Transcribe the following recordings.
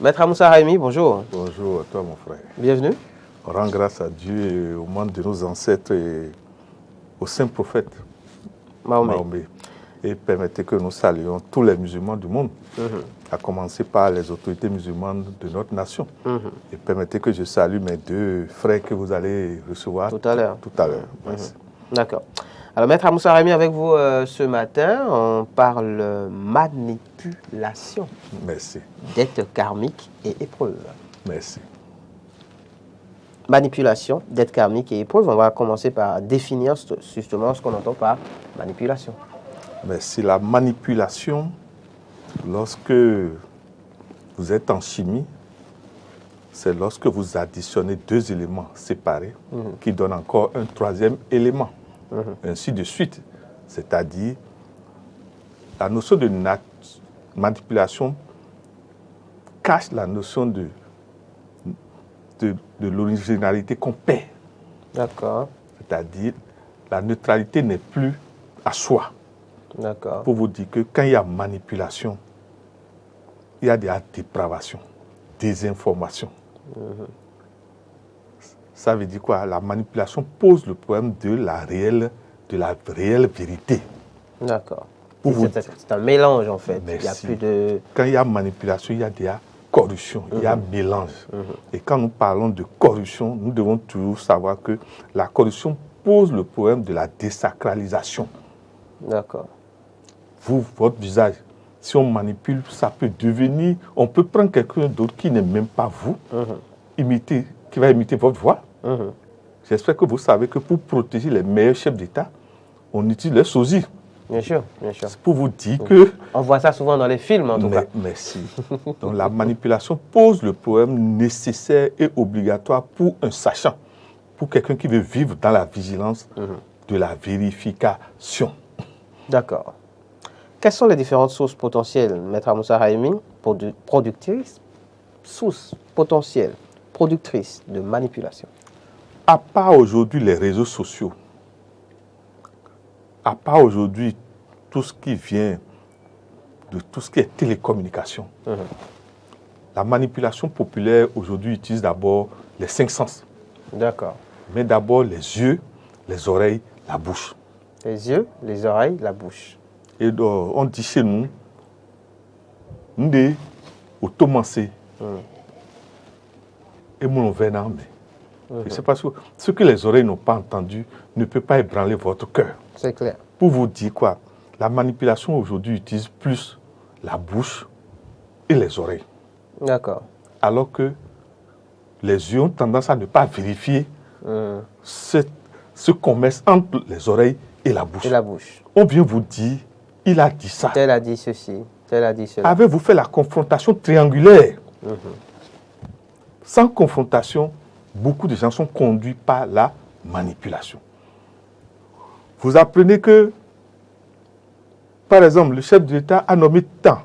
Maître Amoussa Raimi, bonjour. Bonjour à toi, mon frère. Bienvenue. On rend grâce à Dieu et au monde de nos ancêtres et au saint prophète Mahomet. Et permettez que nous saluions tous les musulmans du monde, à commencer par les autorités musulmanes de notre nation. Et permettez que je salue mes deux frères que vous allez recevoir tout à l'heure. Merci. D'accord. Alors, Maître Amoussa Raimi, avec vous ce matin, on parle manipulation. Merci. Dette karmique et épreuve. Merci. Manipulation, dette karmique et épreuve. On va commencer par définir justement ce qu'on entend par manipulation. Merci. La manipulation, lorsque vous êtes en chimie, c'est lorsque vous additionnez deux éléments séparés qui donnent encore un troisième élément. Ainsi de suite. C'est-à-dire, la notion de manipulation cache la notion de l'originalité qu'on perd. D'accord. C'est-à-dire, la neutralité n'est plus à soi. D'accord. Pour vous dire que quand il y a manipulation, il y a des dépravations, désinformation. Ça veut dire quoi? La manipulation pose le problème de la réelle vérité. D'accord. C'est un mélange en fait. Merci. Il y a plus de... Quand il y a manipulation, il y a des corruption, il y a mélange. Et quand nous parlons de corruption, nous devons toujours savoir que la corruption pose le problème de la désacralisation. D'accord. Vous, votre visage, si on manipule, ça peut devenir... On peut prendre quelqu'un d'autre qui n'est même pas vous, qui va imiter votre voix. J'espère que vous savez que pour protéger les meilleurs chefs d'État, on utilise les sosies. Bien sûr, bien sûr. C'est pour vous dire que... On voit ça souvent dans les films, en tout cas. Merci. Donc la manipulation pose le problème nécessaire et obligatoire pour un sachant, pour quelqu'un qui veut vivre dans la vigilance de la vérification. D'accord. Quelles sont les différentes sources potentielles, Maître Amoussa Raimi, productrices, sources potentielles, productrices de manipulation? À part aujourd'hui les réseaux sociaux, à part aujourd'hui tout ce qui vient de tout ce qui est télécommunication, la manipulation populaire aujourd'hui utilise d'abord les 5 sens. D'accord. Mais d'abord les yeux, les oreilles, la bouche. Les yeux, les oreilles, la bouche. Et donc, on dit chez nous, nous sommes automancés. Et mon venant, mais c'est parce que ce que les oreilles n'ont pas entendu ne peut pas ébranler votre cœur. C'est clair. Pour vous dire quoi, la manipulation aujourd'hui utilise plus la bouche et les oreilles. D'accord. Alors que les yeux ont tendance à ne pas vérifier ce commerce entre les oreilles et la bouche. Et la bouche. On vient vous dire, il a dit ça. Tel a dit ceci, tel a dit cela. Avez-vous fait la confrontation triangulaire? Sans confrontation, beaucoup de gens sont conduits par la manipulation. Vous apprenez que, par exemple, le chef d'État a nommé tant.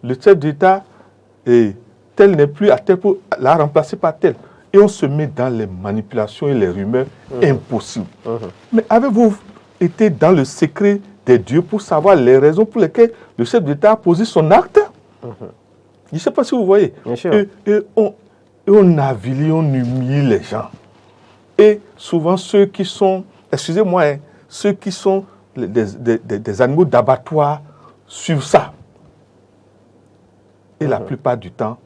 Le chef d'État, tel n'est plus à tel pour la remplacer par tel. Et on se met dans les manipulations et les rumeurs impossibles. Mais avez-vous été dans le secret des dieux pour savoir les raisons pour lesquelles le chef d'État a posé son acte? Je ne sais pas si vous voyez. Bien sûr. Et on avilit, on humilie les gens. Et souvent ceux qui sont, excusez-moi, ceux qui sont des animaux d'abattoir suivent ça. Et la plupart du temps,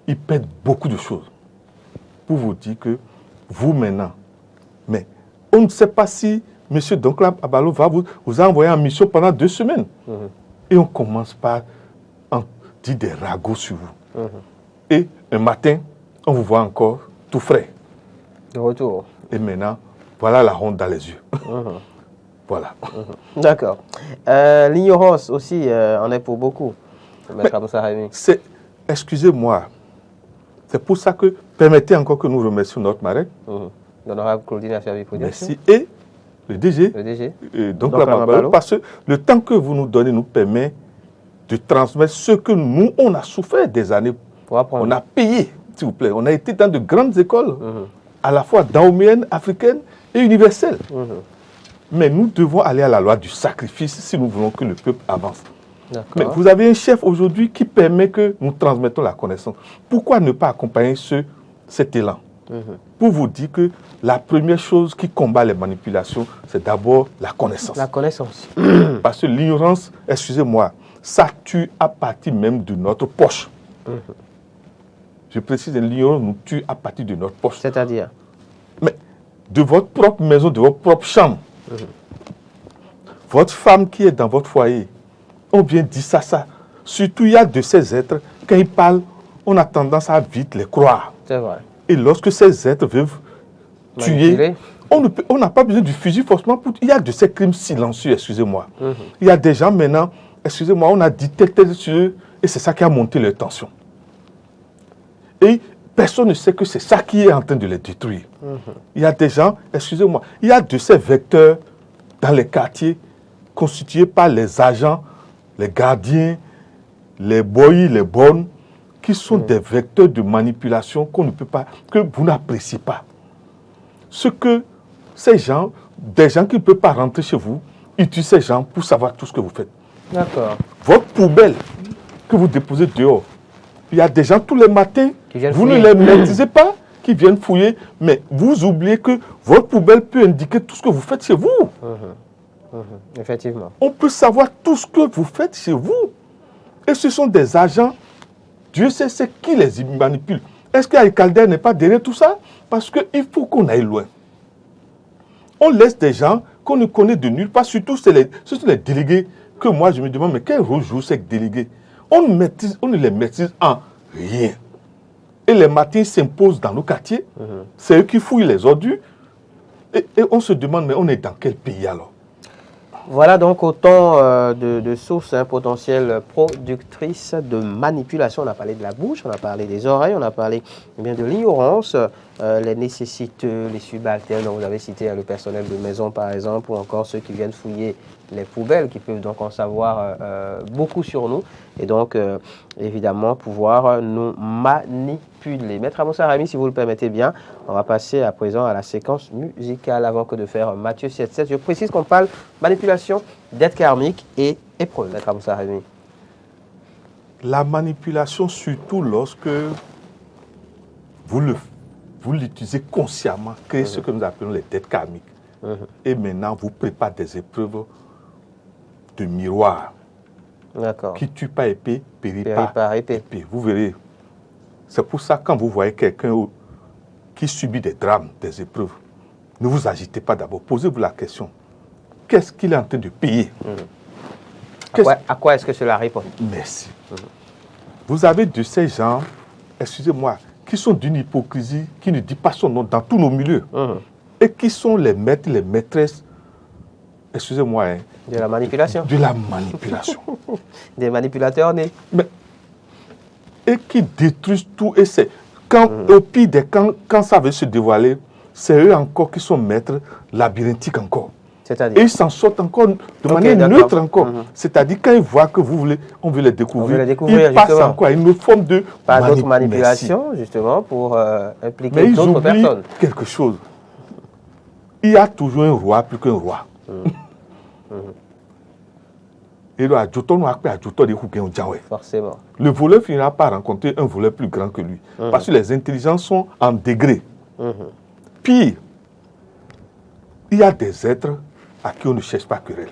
ils perdent beaucoup de choses. Pour vous dire que vous maintenant, mais on ne sait pas si M. Doncla Abalo va vous a envoyé en mission pendant 2 semaines. Et on commence par dire des ragots sur vous. Et un matin, on vous voit encore tout frais. De retour. Et maintenant, voilà la honte dans les yeux. Voilà. D'accord. L'ignorance aussi en est pour beaucoup. Excusez-moi. C'est pour ça que, permettez encore que nous remercions notre marraine. L'honorable Claudine Afiavi Production. Merci. Et le DG. Le DG. Donc parce que le temps que vous nous donnez nous permet de transmettre ce que nous, on a souffert des années. On a payé, s'il vous plaît. On a été dans de grandes écoles, à la fois dahoméennes, africaines et universelles. Mais nous devons aller à la loi du sacrifice si nous voulons que le peuple avance. Mais vous avez un chef aujourd'hui qui permet que nous transmettons la connaissance. Pourquoi ne pas accompagner cet élan? Pour vous dire que la première chose qui combat les manipulations, c'est d'abord la connaissance. La connaissance. Parce que l'ignorance, excusez-moi, ça tue à partir même de notre poche. Je précise, l'ignorance nous tue à partir de notre poche. C'est-à-dire? Mais de votre propre maison, de votre propre chambre. Votre femme qui est dans votre foyer, on vient dire ça. Surtout, il y a de ces êtres, quand ils parlent, on a tendance à vite les croire. C'est vrai. Et lorsque ces êtres veulent tuer, on n'a pas besoin du fusil forcément. Il y a de ces crimes silencieux, excusez-moi. Il y a des gens maintenant, excusez-moi, on a dit tel sur eux, et c'est ça qui a monté leur tension. Et personne ne sait que c'est ça qui est en train de les détruire. Il y a des gens, excusez-moi, il y a de ces vecteurs dans les quartiers constitués par les agents, les gardiens, les boys, les bonnes, qui sont des vecteurs de manipulation qu'on ne peut pas, que vous n'appréciez pas. Ce que ces gens, des gens qui ne peuvent pas rentrer chez vous, utilisent ces gens pour savoir tout ce que vous faites. D'accord. Votre poubelle que vous déposez dehors, il y a des gens tous les matins, vous ne les maîtrisez pas, qui viennent fouiller, mais vous oubliez que votre poubelle peut indiquer tout ce que vous faites chez vous. Effectivement. On peut savoir tout ce que vous faites chez vous. Et ce sont des agents. Dieu sait c'est qui les manipule. Est-ce qu'Alcalder n'est pas derrière tout ça? Parce qu'il faut qu'on aille loin. On laisse des gens qu'on ne connaît de nulle part, surtout ce sont les délégués que moi je me demande, mais quel rôle jouent ces délégués? On ne les maîtrise en rien. Et les matins s'imposent dans nos quartiers. C'est eux qui fouillent les ordures. Et on se demande, mais on est dans quel pays alors? Voilà donc autant de sources potentielles productrices de manipulation. On a parlé de la bouche, on a parlé des oreilles, on a parlé bien de l'ignorance, les nécessiteux, les subalternes, dont vous avez cité le personnel de maison par exemple, ou encore ceux qui viennent fouiller les poubelles, qui peuvent donc en savoir beaucoup sur nous, et donc évidemment pouvoir nous manipuler. Maître Amoussa Rami, si vous le permettez bien, on va passer à présent à la séquence musicale avant que de faire Matthieu 7.7. Je précise qu'on parle manipulation, dette karmique et épreuve, Maître Amoussa Rami. La manipulation, surtout lorsque vous l'utilisez consciemment, crée ce que nous appelons les dettes karmiques. Et maintenant, vous préparez des épreuves de miroir. Qui tue pas épée, périt pas épée. Vous verrez. C'est pour ça, quand vous voyez quelqu'un qui subit des drames, des épreuves, ne vous agitez pas d'abord. Posez-vous la question. Qu'est-ce qu'il est en train de payer? À quoi est-ce que cela répond? Merci. Vous avez de ces gens, excusez-moi, qui sont d'une hypocrisie, qui ne dit pas son nom dans tous nos milieux. Et qui sont les maîtres, les maîtresses, excusez-moi. De la manipulation. De la manipulation. Des manipulateurs nés. Et qui détruisent tout. Et c'est au pire des quand ça veut se dévoiler, c'est eux encore qui sont maîtres labyrinthiques encore. C'est-à-dire? Et ils s'en sortent encore de manière neutre encore. C'est-à-dire quand ils voient que on veut les découvrir, ils passent encore à une autre forme de d'autres manipulations, justement, pour impliquer d'autres personnes. Mais ils oublient quelque chose. Il y a toujours un roi plus qu'un roi. Et forcément. Le voleur finira par rencontrer un voleur plus grand que lui. Parce que les intelligences sont en degrés. Pire, il y a des êtres à qui on ne cherche pas querelle.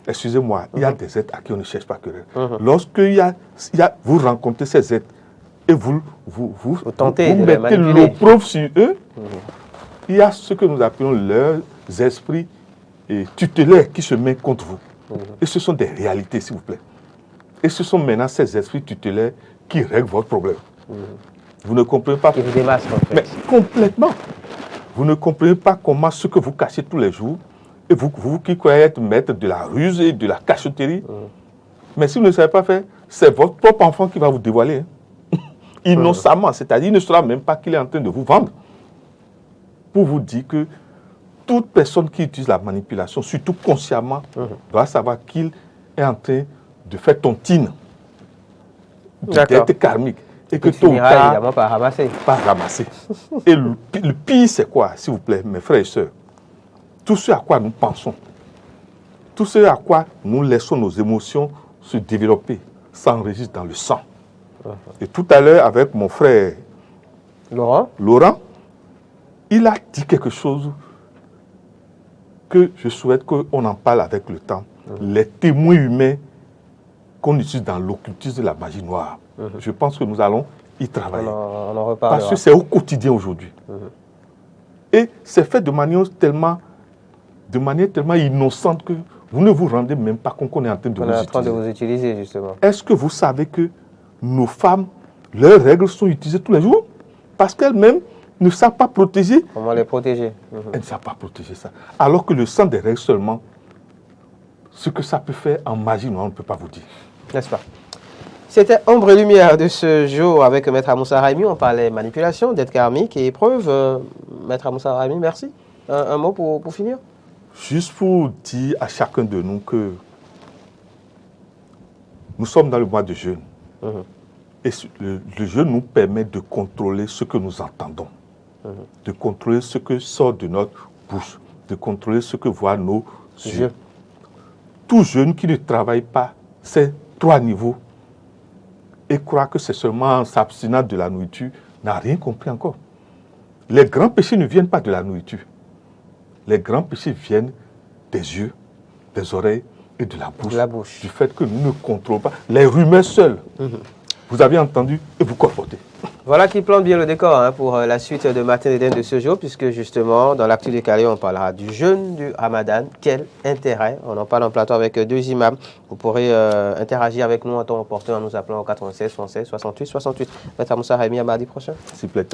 Excusez-moi, il y a des êtres à qui on ne cherche pas querelle. Lorsque vous rencontrez ces êtres et vous mettez l'opprobre sur eux, il y a ce que nous appelons leurs esprits tutélaires qui se mettent contre vous. Et ce sont des réalités, s'il vous plaît. Et ce sont maintenant ces esprits tutélaires qui règlent votre problème. Vous ne comprenez pas. Qui vous démasquent, en fait. Mais complètement. Vous ne comprenez pas comment ce que vous cachez tous les jours, et vous qui croyez être maître de la ruse et de la cachotterie, mais si vous ne savez pas faire, c'est votre propre enfant qui va vous dévoiler. Innocemment, c'est-à-dire il ne saura même pas qu'il est en train de vous vendre. Pour vous dire que toute personne qui utilise la manipulation, surtout consciemment, doit savoir qu'il est en train de faire tontine de dette karmique. Et que tôt ou tard, évidemment par ramasser. Par ramasser. Et le pire, c'est quoi, s'il vous plaît, mes frères et sœurs? Tout ce à quoi nous pensons, tout ce à quoi nous laissons nos émotions se développer s'enregistre dans le sang. Et tout à l'heure, avec mon frère Laurent, il a dit quelque chose que je souhaite qu'on en parle avec le temps. Les témoins humains qu'on utilise dans l'occultisme de la magie noire. Je pense que nous allons y travailler. on en reparlera. Parce que c'est au quotidien aujourd'hui. Et c'est fait de manière tellement innocente que vous ne vous rendez même pas compte qu'on est en train de On est en train de vous utiliser, justement. Est-ce que vous savez que nos femmes, leurs règles sont utilisées tous les jours parce qu'elles-mêmes ne savent pas protéger? Comment les protéger? Elles ne savent pas protéger ça. Alors que le sang des règles seulement, ce que ça peut faire en magie, on ne peut pas vous dire. N'est-ce pas? C'était Ombre et Lumière de ce jour avec Maître Moussa Raimi. On parlait manipulation, dette karmique et épreuve. Maître Moussa Raimi, merci. Un mot pour finir? Juste pour dire à chacun de nous que nous sommes dans le mois de jeûne. Et le jeûne nous permet de contrôler ce que nous entendons, de contrôler ce que sort de notre bouche, de contrôler ce que voient nos yeux. Tout jeune qui ne travaille pas ces 3 niveaux et croit que c'est seulement en s'abstinant de la nourriture n'a rien compris encore. Les grands péchés ne viennent pas de la nourriture. Les grands péchés viennent des yeux, des oreilles et de la bouche. Du fait que nous ne contrôlons pas les rumeurs seules. Vous avez entendu et vous colportez. Voilà qui plante bien le décor pour la suite de Matin d'Éden de ce jour, puisque justement, dans l'actu décalé, on parlera du jeûne du Ramadan. Quel intérêt? On en parle en plateau avec 2 imams. Vous pourrez interagir avec nous en temps opportun en nous appelant au 96 76 68 68. Maître Moussa Raimi, à mardi prochain. S'il plaît,